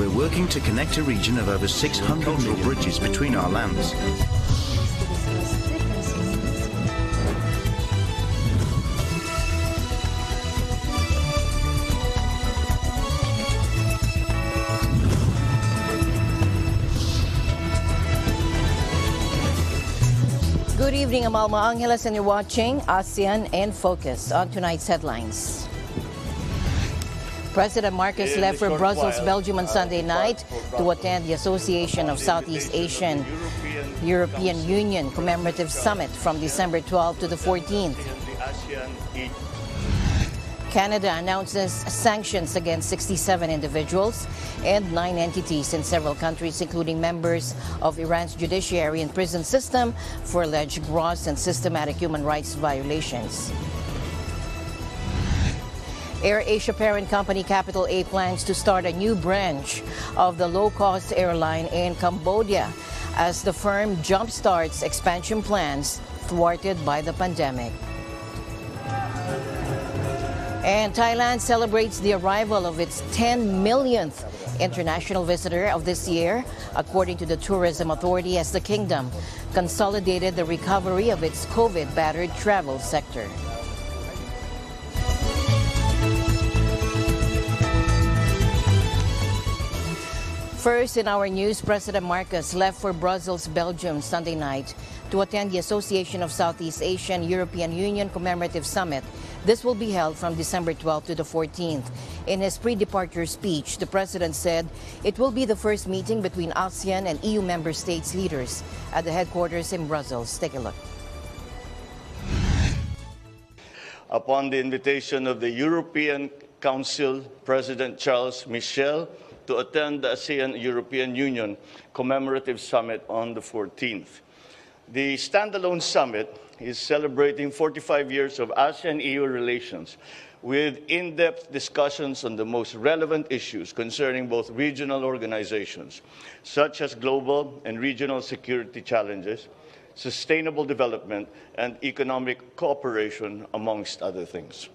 we're working to connect a region of over 600 cultural bridges between our lands. Good evening, I'm Alma Angeles, and you're watching ASEAN in Focus. On tonight's headlines. President Marcos left for Brussels, Belgium on Sunday night to attend the Association of Southeast Asian European Union Commemorative Summit from December 12 to the 14th. Canada announces sanctions against 67 individuals and 9 entities in several countries, including members of Iran's judiciary and prison system, for alleged gross and systematic human rights violations. AirAsia parent company Capital A plans to start a new branch of the low-cost airline in Cambodia as the firm jumpstarts expansion plans thwarted by the pandemic. And Thailand celebrates the arrival of its 10 millionth international visitor of this year, according to the Tourism Authority, as the kingdom consolidated the recovery of its COVID-battered travel sector. First, in our news, President Marcos left for Brussels, Belgium, Sunday night to attend the Association of Southeast Asian European Union Commemorative Summit. This will be held from December 12 to the 14th. In his pre-departure speech, the president said it will be the first meeting between ASEAN and EU member states leaders at the headquarters in Brussels. Take a look. Upon the invitation of the European Council President Charles Michel to attend the ASEAN European Union Commemorative Summit on the 14th. The standalone summit is celebrating 45 years of ASEAN-EU relations with in-depth discussions on the most relevant issues concerning both regional organizations, such as global and regional security challenges, sustainable development, and economic cooperation, amongst other things.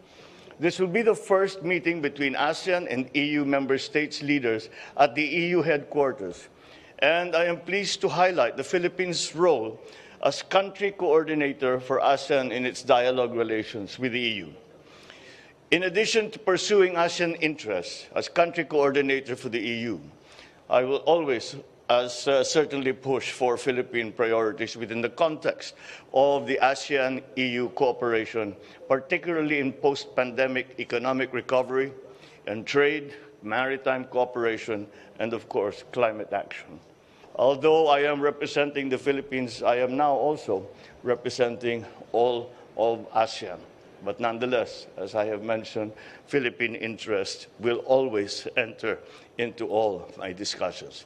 This will be the first meeting between ASEAN and EU member states leaders at the EU headquarters. And I am pleased to highlight the Philippines' role as country coordinator for ASEAN in its dialogue relations with the EU. In addition to pursuing ASEAN interests as country coordinator for the EU, I will always certainly push for Philippine priorities within the context of the ASEAN-EU cooperation, particularly in post-pandemic economic recovery and trade, maritime cooperation, and of course, climate action. Although I am representing the Philippines, I am now also representing all of ASEAN. But nonetheless, as I have mentioned, Philippine interest will always enter into all my discussions.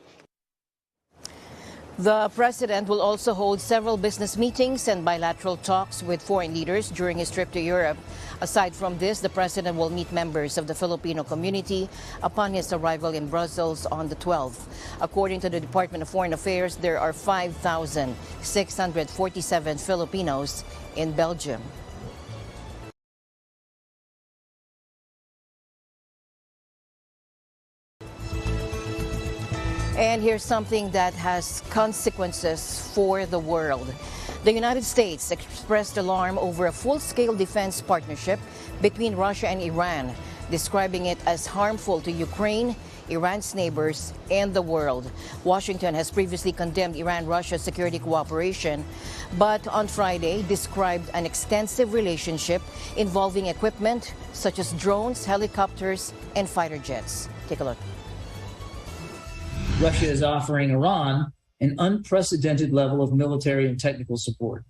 The president will also hold several business meetings and bilateral talks with foreign leaders during his trip to Europe. Aside from this, the president will meet members of the Filipino community upon his arrival in Brussels on the 12th. According to the Department of Foreign Affairs, there are 5,647 Filipinos in Belgium. And here's something that has consequences for the world. The United States expressed alarm over a full-scale defense partnership between Russia and Iran, describing it as harmful to Ukraine, Iran's neighbors, and the world. Washington has previously condemned Iran-Russia security cooperation, but on Friday described an extensive relationship involving equipment such as drones, helicopters, and fighter jets. Take a look. Russia is offering Iran an unprecedented level of military and technical support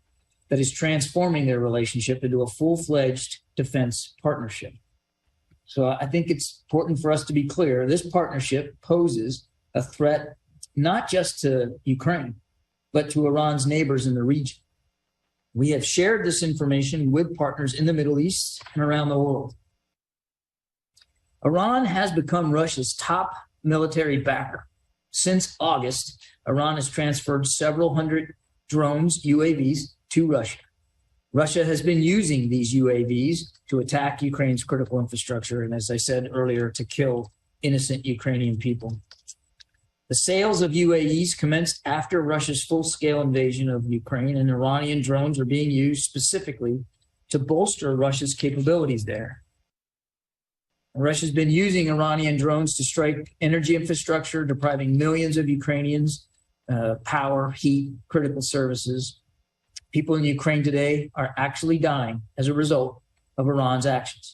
that is transforming their relationship into a full-fledged defense partnership. So I think it's important for us to be clear. This partnership poses a threat not just to Ukraine, but to Iran's neighbors in the region. We have shared this information with partners in the Middle East and around the world. Iran has become Russia's top military backer. Since August, Iran has transferred several hundred drones, UAVs, to Russia. Russia has been using these UAVs to attack Ukraine's critical infrastructure and, as I said earlier, to kill innocent Ukrainian people. The sales of UAEs commenced after Russia's full-scale invasion of Ukraine, and Iranian drones are being used specifically to bolster Russia's capabilities there. Russia's been using Iranian drones to strike energy infrastructure, depriving millions of Ukrainians power, heat, critical services. People in Ukraine today are actually dying as a result of Iran's actions.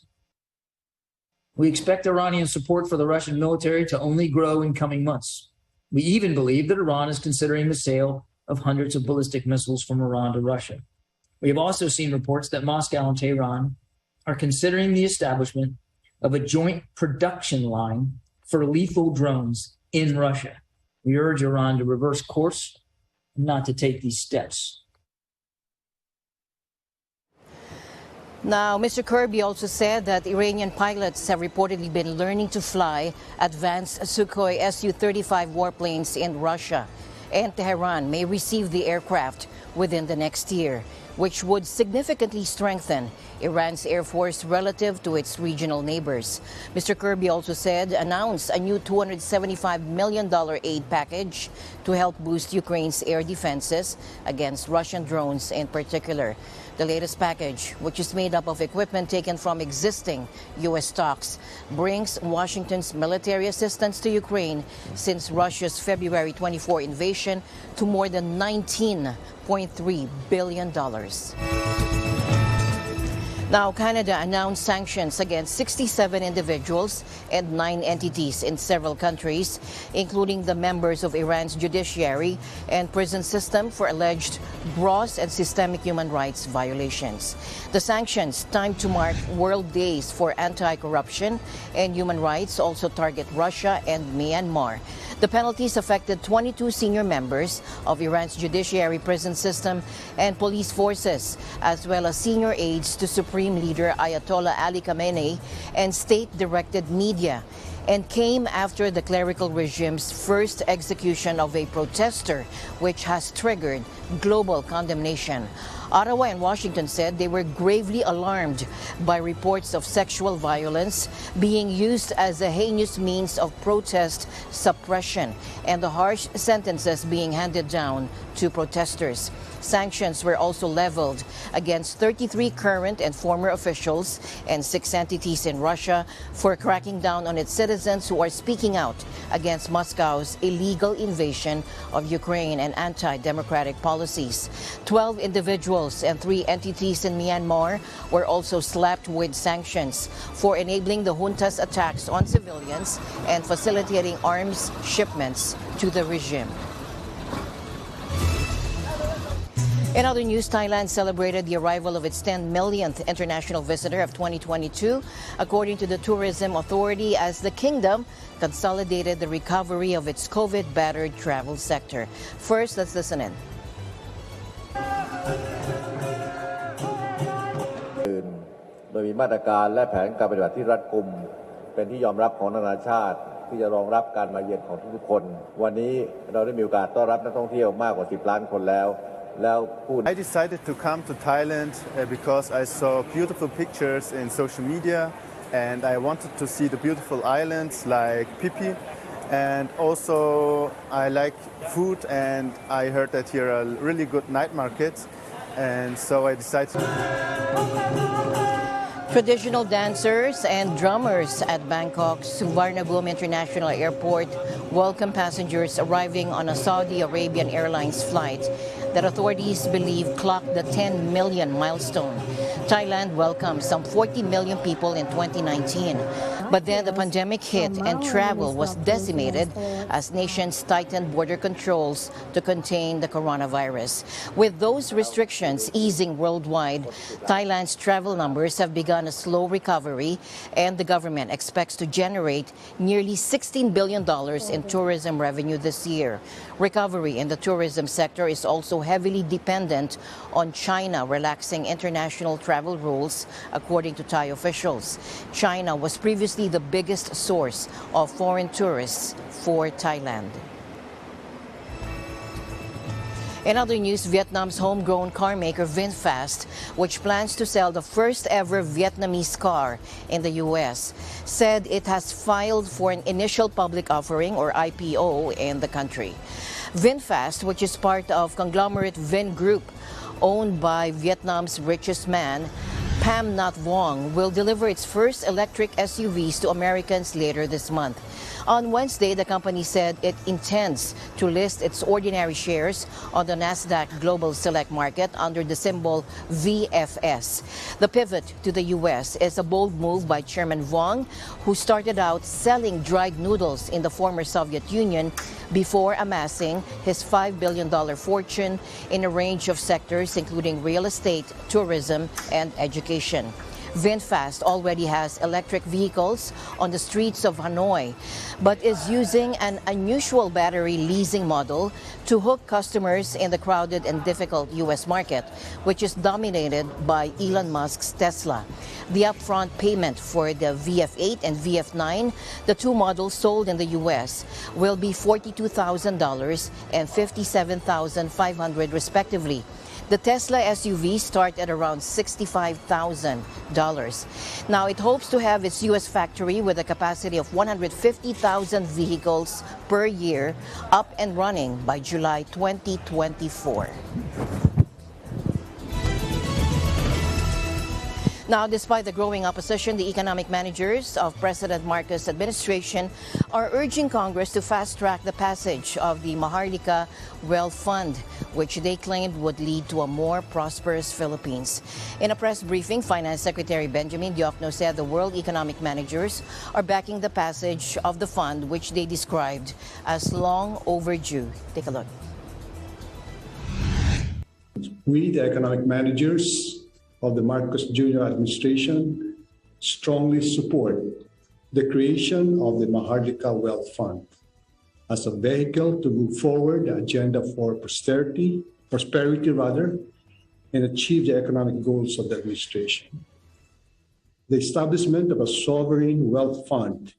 We expect Iranian support for the Russian military to only grow in coming months. We even believe that Iran is considering the sale of hundreds of ballistic missiles from Iran to Russia. We have also seen reports that Moscow and Tehran are considering the establishment of a joint production line for lethal drones in Russia. We urge Iran to reverse course and not to take these steps. Now, Mr. Kirby also said that Iranian pilots have reportedly been learning to fly advanced Sukhoi Su-35 warplanes in Russia, and Tehran may receive the aircraft within the next year, which would significantly strengthen Iran's air force relative to its regional neighbors. Mr. Kirby also announced a new $275 million aid package to help boost Ukraine's air defenses against Russian drones in particular. The latest package, which is made up of equipment taken from existing U.S. stocks, brings Washington's military assistance to Ukraine since Russia's February 24 invasion to more than $19.3 billion. Now, Canada announced sanctions against 67 individuals and 9 entities in several countries, including the members of Iran's judiciary and prison system for alleged gross and systemic human rights violations. The sanctions, timed to mark World Days for Anti-Corruption and Human Rights, also target Russia and Myanmar. The penalties affected 22 senior members of Iran's judiciary, prison system, and police forces, as well as senior aides to Supreme Leader Ayatollah Ali Khamenei and state-directed media, and came after the clerical regime's first execution of a protester, which has triggered global condemnation. Ottawa and Washington said they were gravely alarmed by reports of sexual violence being used as a heinous means of protest suppression and the harsh sentences being handed down to protesters. Sanctions were also leveled against 33 current and former officials and 6 entities in Russia for cracking down on its citizens who are speaking out against Moscow's illegal invasion of Ukraine and anti-democratic policies. 12 individuals and 3 entities in Myanmar were also slapped with sanctions for enabling the junta's attacks on civilians and facilitating arms shipments to the regime. In other news, Thailand celebrated the arrival of its 10 millionth international visitor of 2022, according to the Tourism Authority, as the kingdom consolidated the recovery of its COVID-battered travel sector. First, let's listen in. โดยมีมาตรการและแผนการปฏิบัติที่รัดกุมเป็นที่ยอมรับของนานาชาติที่จะรองรับการมาเยือนของทุกๆคนวันนี้เราได้มีโอกาสต้อนรับนักท่องเที่ยวมากกว่า10 ล้านคนแล้ว I decided to come to Thailand because I saw beautiful pictures in social media and I wanted to see the beautiful islands like Phi Phi, and also I like food and I heard that here are really good night markets, and so I decided to... Traditional dancers and drummers at Bangkok's Suvarnabhumi International Airport welcome passengers arriving on a Saudi Arabian Airlines flight that authorities believe clocked the 10 million milestone. Thailand welcomed some 40 million people in 2019, but then the pandemic hit and travel was decimated as nations tightened border controls to contain the coronavirus. With those restrictions easing worldwide, Thailand's travel numbers have begun a slow recovery, and the government expects to generate nearly $16 billion in tourism revenue this year. Recovery in the tourism sector is also heavily dependent on China relaxing international travel rules, according to Thai officials. China was previously the biggest source of foreign tourists for Thailand. In other news, Vietnam's homegrown car maker VinFast, which plans to sell the first ever Vietnamese car in the U.S., said it has filed for an initial public offering or IPO in the country. VinFast, which is part of conglomerate Vin Group, owned by Vietnam's richest man, Pham Nhat Vuong, will deliver its first electric SUVs to Americans later this month. On Wednesday, the company said it intends to list its ordinary shares on the Nasdaq Global Select Market under the symbol VFS. The pivot to the U.S. is a bold move by Chairman Vuong, who started out selling dried noodles in the former Soviet Union before amassing his $5 billion fortune in a range of sectors, including real estate, tourism, and education. VinFast already has electric vehicles on the streets of Hanoi, but is using an unusual battery leasing model to hook customers in the crowded and difficult U.S. market, which is dominated by Elon Musk's Tesla. The upfront payment for the VF8 and VF9, the two models sold in the U.S., will be $42,000 and $57,500 respectively. The Tesla SUV start at around $65,000. Now, it hopes to have its U.S. factory with a capacity of 150,000 vehicles per year up and running by July 2024. Now, despite the growing opposition, the economic managers of President Marcos' administration are urging Congress to fast-track the passage of the Maharlika Wealth Fund, which they claimed would lead to a more prosperous Philippines. In a press briefing, Finance Secretary Benjamin Diokno said the world economic managers are backing the passage of the fund, which they described as long overdue. Take a look. We, the economic managers of the Marcos Jr. administration, strongly support the creation of the Maharlika Wealth Fund as a vehicle to move forward the agenda for prosperity, and achieve the economic goals of the administration. The establishment of a sovereign wealth fund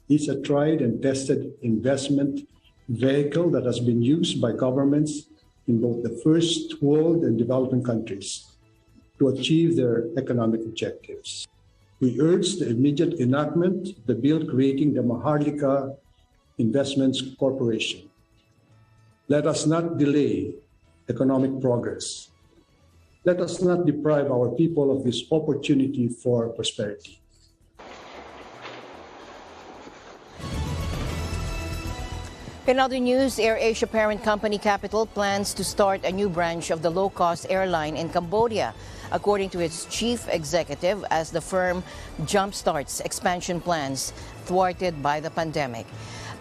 is a tried and tested investment vehicle that has been used by governments in both the first world and developing countries to achieve their economic objectives. We urge the immediate enactment of the bill creating the Maharlika Investments Corporation. Let us not delay economic progress. Let us not deprive our people of this opportunity for prosperity. In other news, AirAsia parent company Capital plans to start a new branch of the low-cost airline in Cambodia, according to its chief executive, as the firm jumpstarts expansion plans thwarted by the pandemic.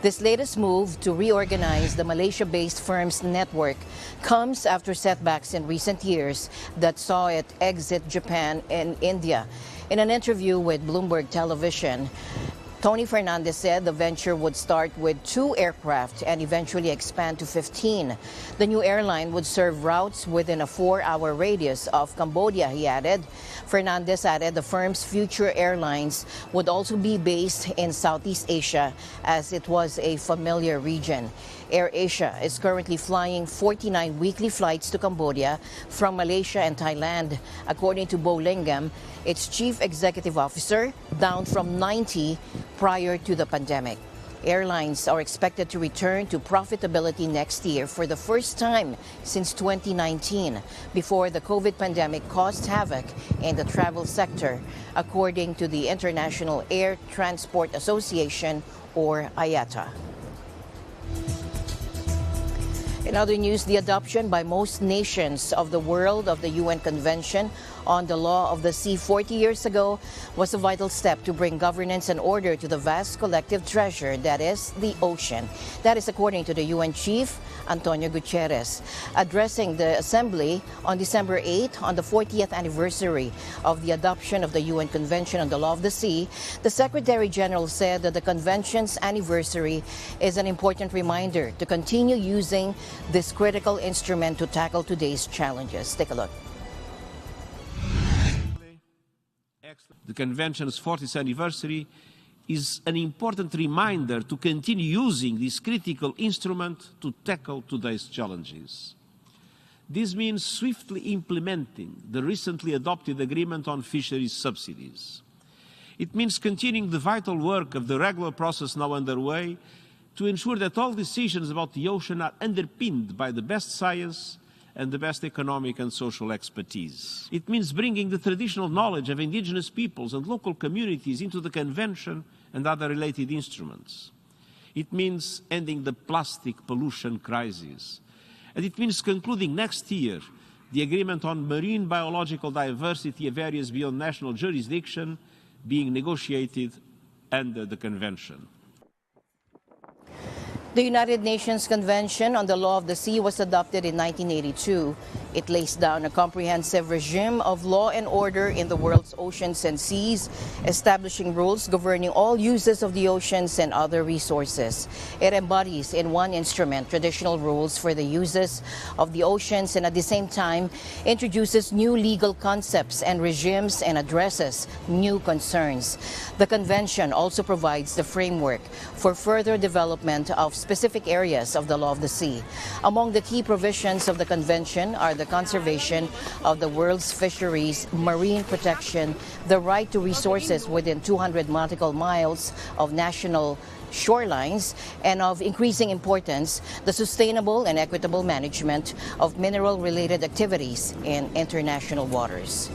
This latest move to reorganize the Malaysia-based firm's network comes after setbacks in recent years that saw it exit Japan and India. In an interview with Bloomberg Television, Tony Fernandez said the venture would start with 2 aircraft and eventually expand to 15. The new airline would serve routes within a 4-hour radius of Cambodia, he added. Fernandez added the firm's future airlines would also be based in Southeast Asia, as it was a familiar region. AirAsia is currently flying 49 weekly flights to Cambodia from Malaysia and Thailand, according to Bo Lingam, its chief executive officer, down from 90 prior to the pandemic. Airlines are expected to return to profitability next year for the first time since 2019, before the COVID pandemic caused havoc in the travel sector, according to the International Air Transport Association, or IATA. In other news, the adoption by most nations of the world of the UN Convention on the Law of the Sea 40 years ago was a vital step to bring governance and order to the vast collective treasure that is the ocean. That is according to the UN chief, Antonio Guterres. Addressing the Assembly on December 8, on the 40th anniversary of the adoption of the UN Convention on the Law of the Sea, the Secretary General said that the Convention's anniversary is an important reminder to continue using this critical instrument to tackle today's challenges. Take a look. The Convention's 40th anniversary is an important reminder to continue using this critical instrument to tackle today's challenges. This means swiftly implementing the recently adopted agreement on fisheries subsidies. It means continuing the vital work of the regular process now underway to ensure that all decisions about the ocean are underpinned by the best science and the best economic and social expertise. It means bringing the traditional knowledge of indigenous peoples and local communities into the Convention and other related instruments. It means ending the plastic pollution crisis. And it means concluding next year the agreement on marine biological diversity of areas beyond national jurisdiction being negotiated under the Convention. The United Nations Convention on the Law of the Sea was adopted in 1982. It lays down a comprehensive regime of law and order in the world's oceans and seas, establishing rules governing all uses of the oceans and other resources. It embodies in one instrument traditional rules for the uses of the oceans and at the same time introduces new legal concepts and regimes and addresses new concerns. The convention also provides the framework for further development of specific areas of the law of the sea. Among the key provisions of the convention are the conservation of the world's fisheries, marine protection, the right to resources within 200 nautical miles of national shorelines, and of increasing importance, the sustainable and equitable management of mineral-related activities in international waters.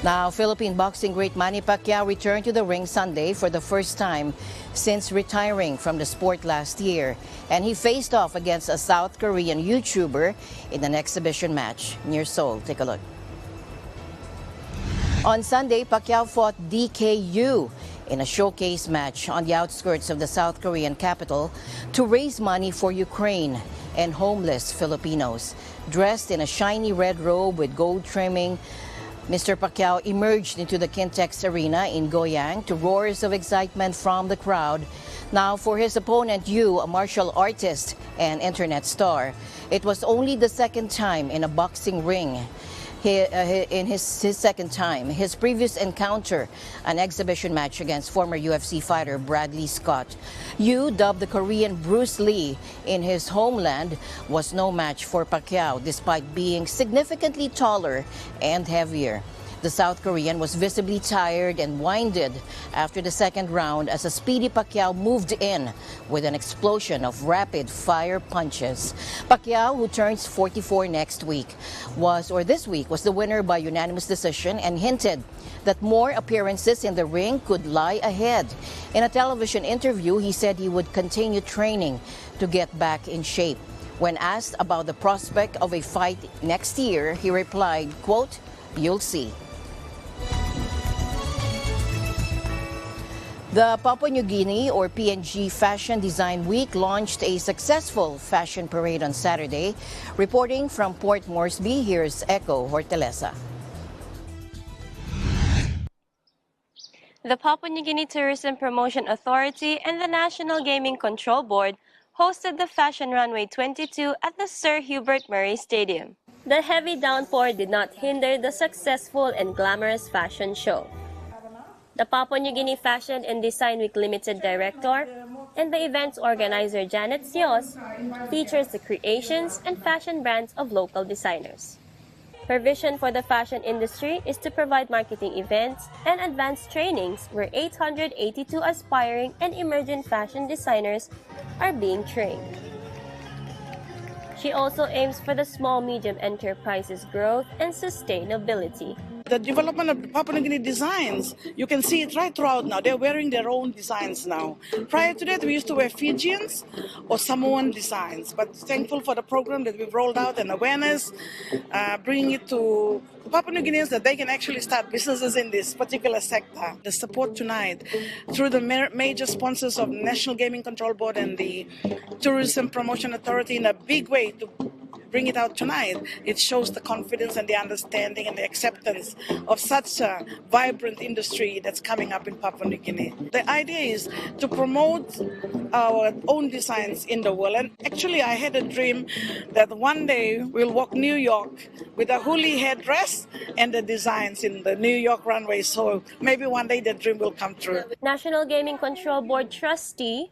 Now, Philippine boxing great Manny Pacquiao returned to the ring Sunday for the first time since retiring from the sport last year, and he faced off against a South Korean YouTuber in an exhibition match near Seoul. Take a look. On Sunday, Pacquiao fought DKU in a showcase match on the outskirts of the South Korean capital to raise money for Ukraine and homeless Filipinos. Dressed in a shiny red robe with gold trimming, Mr. Pacquiao emerged into the Kintex Arena in Goyang to roars of excitement from the crowd. Now, for his opponent, Yu, a martial artist and internet star, it was only the second time in a boxing ring. In his second time. His previous encounter, an exhibition match against former UFC fighter Bradley Scott. Yu, dubbed the Korean Bruce Lee in his homeland, was no match for Pacquiao despite being significantly taller and heavier. The South Korean was visibly tired and winded after the second round as a speedy Pacquiao moved in with an explosion of rapid-fire punches. Pacquiao, who turns 44 next week, was the winner by unanimous decision and hinted that more appearances in the ring could lie ahead. In a television interview, he said he would continue training to get back in shape. When asked about the prospect of a fight next year, he replied, quote, "You'll see." The Papua New Guinea, or PNG, Fashion Design Week launched a successful fashion parade on Saturday. Reporting from Port Moresby, here's Echo Hortaleza. The Papua New Guinea Tourism Promotion Authority and the National Gaming Control Board hosted the Fashion Runway 22 at the Sir Hubert Murray Stadium. The heavy downpour did not hinder the successful and glamorous fashion show. The Papua New Guinea Fashion and Design Week Limited Director and the event's organizer Janet Sios features the creations and fashion brands of local designers. Her vision for the fashion industry is to provide marketing events and advanced trainings where 882 aspiring and emerging fashion designers are being trained. She also aims for the small-medium enterprises' growth and sustainability. The development of Papua New Guinea designs, you can see it right throughout now. They're wearing their own designs now. Prior to that, we used to wear Fijians or Samoan designs, but thankful for the program that we've rolled out and awareness, bringing it to Papua New Guineans that they can actually start businesses in this particular sector. The support tonight through the major sponsors of the National Gaming Control Board and the Tourism Promotion Authority in a big way to bring it out tonight. It shows the confidence and the understanding and the acceptance of such a vibrant industry that's coming up in Papua New Guinea. The idea is to promote our own designs in the world. And actually, I had a dream that one day we'll walk New York with a huli headdress and the designs in the New York runway. So maybe one day that dream will come true. National Gaming Control Board trustee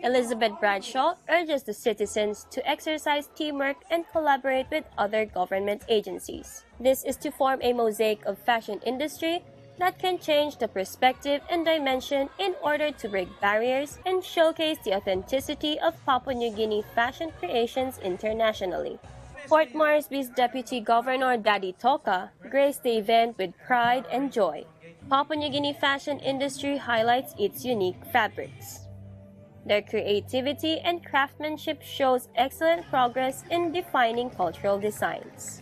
Elizabeth Bradshaw urges the citizens to exercise teamwork and collaborate with other government agencies. This is to form a mosaic of fashion industry that can change the perspective and dimension in order to break barriers and showcase the authenticity of Papua New Guinea fashion creations internationally. Port Moresby's Deputy Governor Daddy Toka graced the event with pride and joy. Papua New Guinea fashion industry highlights its unique fabrics. Their creativity and craftsmanship shows excellent progress in defining cultural designs.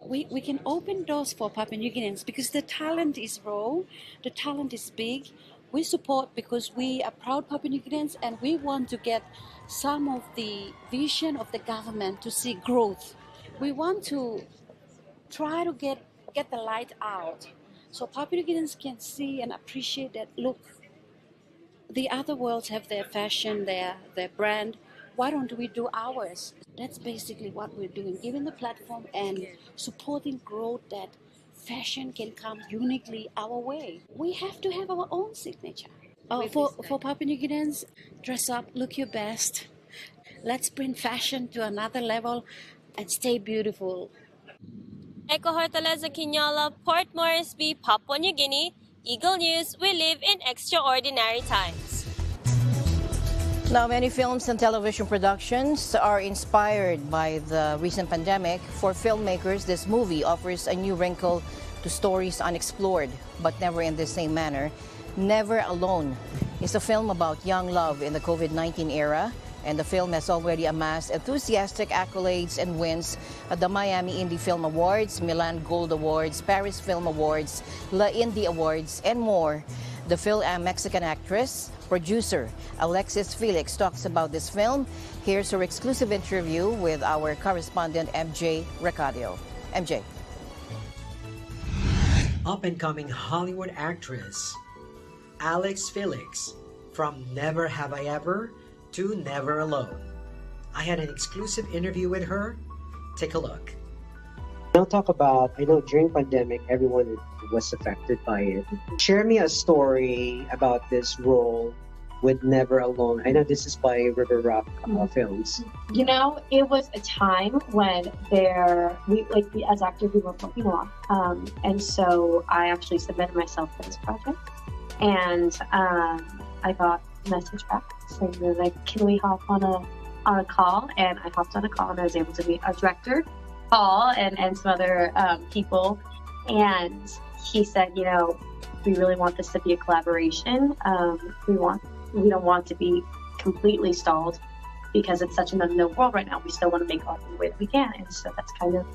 We can open doors for Papua New Guineans because the talent is raw, the talent is big. We support because we are proud Papua New Guineans and we want to get some of the vision of the government to see growth. We want to try to get the light out so Papua New Guineans can see and appreciate that, look, the other worlds have their fashion, their brand. Why don't we do ours? That's basically what we're doing, giving the platform and supporting growth that fashion can come uniquely our way. We have to have our own signature. For Papua New Guineans, dress up, look your best. Let's bring fashion to another level and stay beautiful. Echo Hortaleza Quinola, Port Moresby, Papua New Guinea. Eagle News, we live in extraordinary times. Now, many films and television productions are inspired by the recent pandemic. For filmmakers, this movie offers a new wrinkle to stories unexplored, but never in the same manner. Never Alone is a film about young love in the COVID-19 era, and the film has already amassed enthusiastic accolades and wins at the Miami Indie Film Awards, Milan Gold Awards, Paris Film Awards, La Indie Awards, and more. The Mexican actress, producer Alex Felix talks about this film. Here's her exclusive interview with our correspondent MJ Recadio. MJ. Up-and-coming Hollywood actress Alex Felix, from Never Have I Ever to Never Alone. I had an exclusive interview with her. Take a look. I'll talk about, I know during pandemic, everyone was affected by it. Share me a story about this role with Never Alone. I know this is by River Rock Films. You know, it was a time when we as actors, we were working a lot. And so I actually submitted myself for this project. And I got a message back saying, like, can we hop on a call? And I hopped on a call and I was able to meet our director, Paul, and some other people. And he said, you know, we really want this to be a collaboration. We don't want to be completely stalled because it's such an unknown world right now. We still want to make art in the way that we can. And so that's kind of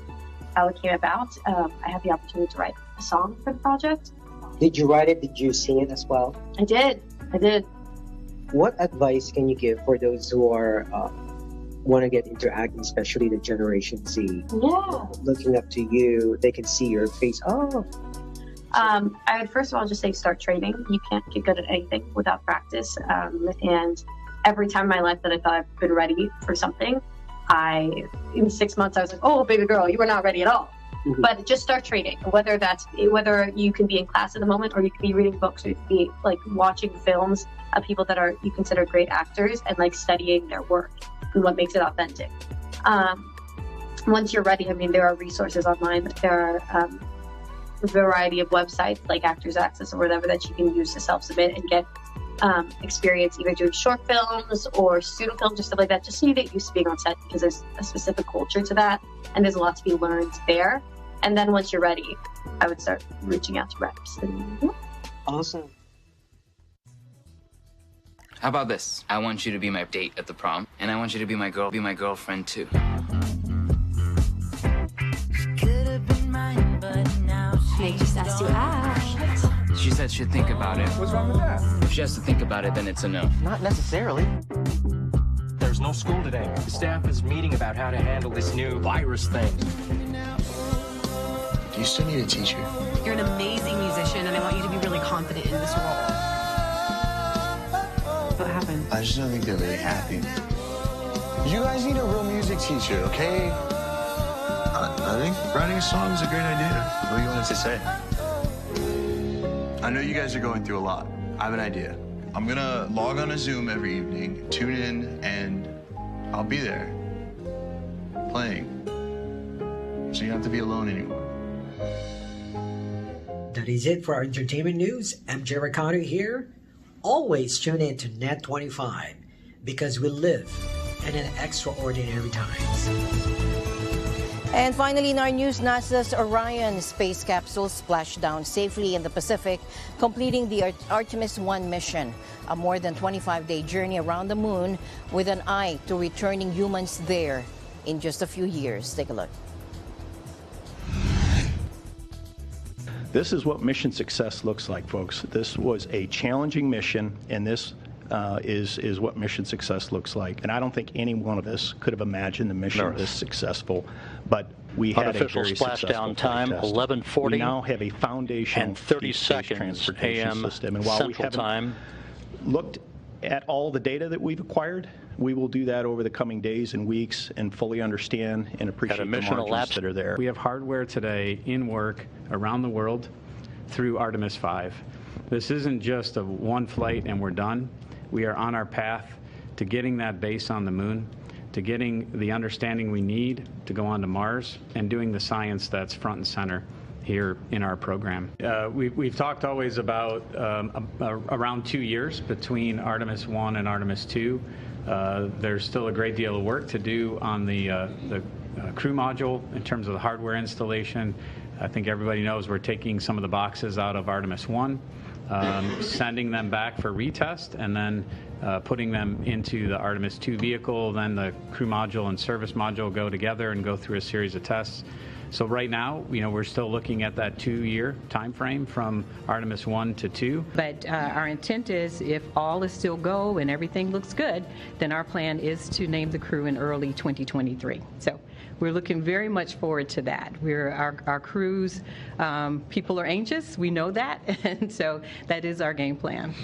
how it came about. I had the opportunity to write a song for the project. Did you write it? Did you sing it as well? I did. What advice can you give for those who are want to get into acting, especially the Generation Z? Yeah. Looking up to you, they can see your face. I would first of all just say start training. You can't get good at anything without practice. And every time in my life that I thought I've been ready for something, in 6 months I was like, oh, baby girl, you were not ready at all. Mm-hmm. But just start training, whether you can be in class at the moment, or you can be reading books, or you can be like watching films of people that you consider great actors and like studying their work and what makes it authentic. Once you're ready, I mean, there are resources online. There are a variety of websites like Actors Access or whatever that you can use to self-submit and get experience either doing short films or student films or stuff like that, just so you get used to being on set, because there's a specific culture to that and there's a lot to be learned there. And then once you're ready, I would start reaching out to reps. Awesome. How about this? I want you to be my date at the prom, and I want you to be my girlfriend too. They just asked you out. She said she'd think about it. What's wrong with that? If she has to think about it, then it's a no. Not necessarily. There's no school today. The staff is meeting about how to handle this new virus thing. Do you still need a teacher? You're an amazing musician, and I want you to be really confident in this role. What happened? I just don't think they're really happy. You guys need a real music teacher, okay? I think writing a song is a great idea. What do you want us to say? I know you guys are going through a lot. I have an idea. I'm gonna log on a Zoom every evening, tune in, and I'll be there, playing. So you don't have to be alone anymore. That is it for our entertainment news. MJ Ricardo here. Always tune in to Net25 because we live in an extraordinary times. And finally, in our news, NASA's Orion space capsule splashed down safely in the Pacific, completing the Artemis 1 mission, a more than 25-day journey around the moon with an eye to returning humans there in just a few years. Take a look. This is what mission success looks like, folks. This was a challenging mission, and this is what mission success looks like. And I don't think any one of us could have imagined the mission this successful, but we had a very splashdown time 11:40. We now have a foundational and 30 deep space seconds transportation a.m. system. And while Central we haven't Time. looked at all the data that we've acquired, we will do that over the coming days and weeks and fully understand and appreciate the margins that are there. We have hardware today in work around the world through Artemis 5. This isn't just a one flight and we're done. We are on our path to getting that base on the moon, to getting the understanding we need to go on to Mars, and doing the science that's front and center here in our program. We've talked always about around 2 years between Artemis 1 and Artemis 2. There's still a great deal of work to do on the crew module in terms of the hardware installation. I think everybody knows we're taking some of the boxes out of Artemis 1, sending them back for retest, and then putting them into the Artemis 2 vehicle. Then the crew module and service module go together and go through a series of tests. So right now, we're still looking at that 2-year time frame from Artemis 1 to 2. But our intent is, if all is still go and everything looks good, then our plan is to name the crew in early 2023. So we're looking very much forward to that. Our crews, people are anxious, we know that, and so that is our game plan.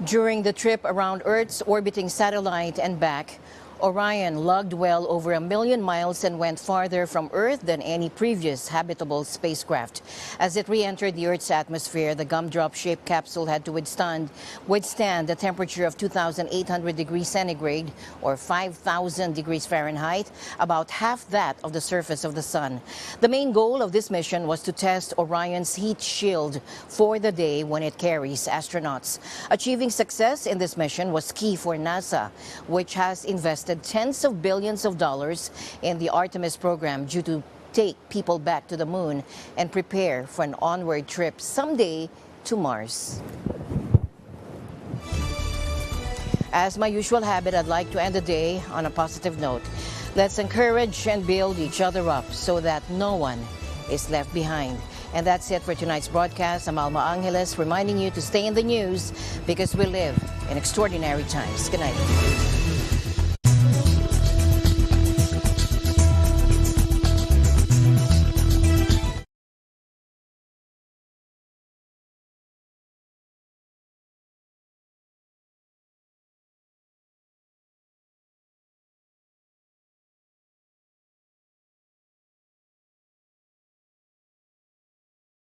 During the trip around Earth's orbiting satellite and back, Orion lugged well over 1 million miles and went farther from Earth than any previous habitable spacecraft. As it re-entered the Earth's atmosphere, the gumdrop-shaped capsule had to withstand a temperature of 2,800 degrees centigrade or 5,000 degrees Fahrenheit, about half that of the surface of the sun. The main goal of this mission was to test Orion's heat shield for the day when it carries astronauts. Achieving success in this mission was key for NASA, which has invested tens of billions of dollars in the Artemis program due to take people back to the moon and prepare for an onward trip someday to Mars. As my usual habit, I'd like to end the day on a positive note. Let's encourage and build each other up so that no one is left behind. And that's it for tonight's broadcast. I'm Alma Angeles, reminding you to stay in the news because we live in extraordinary times. Good night.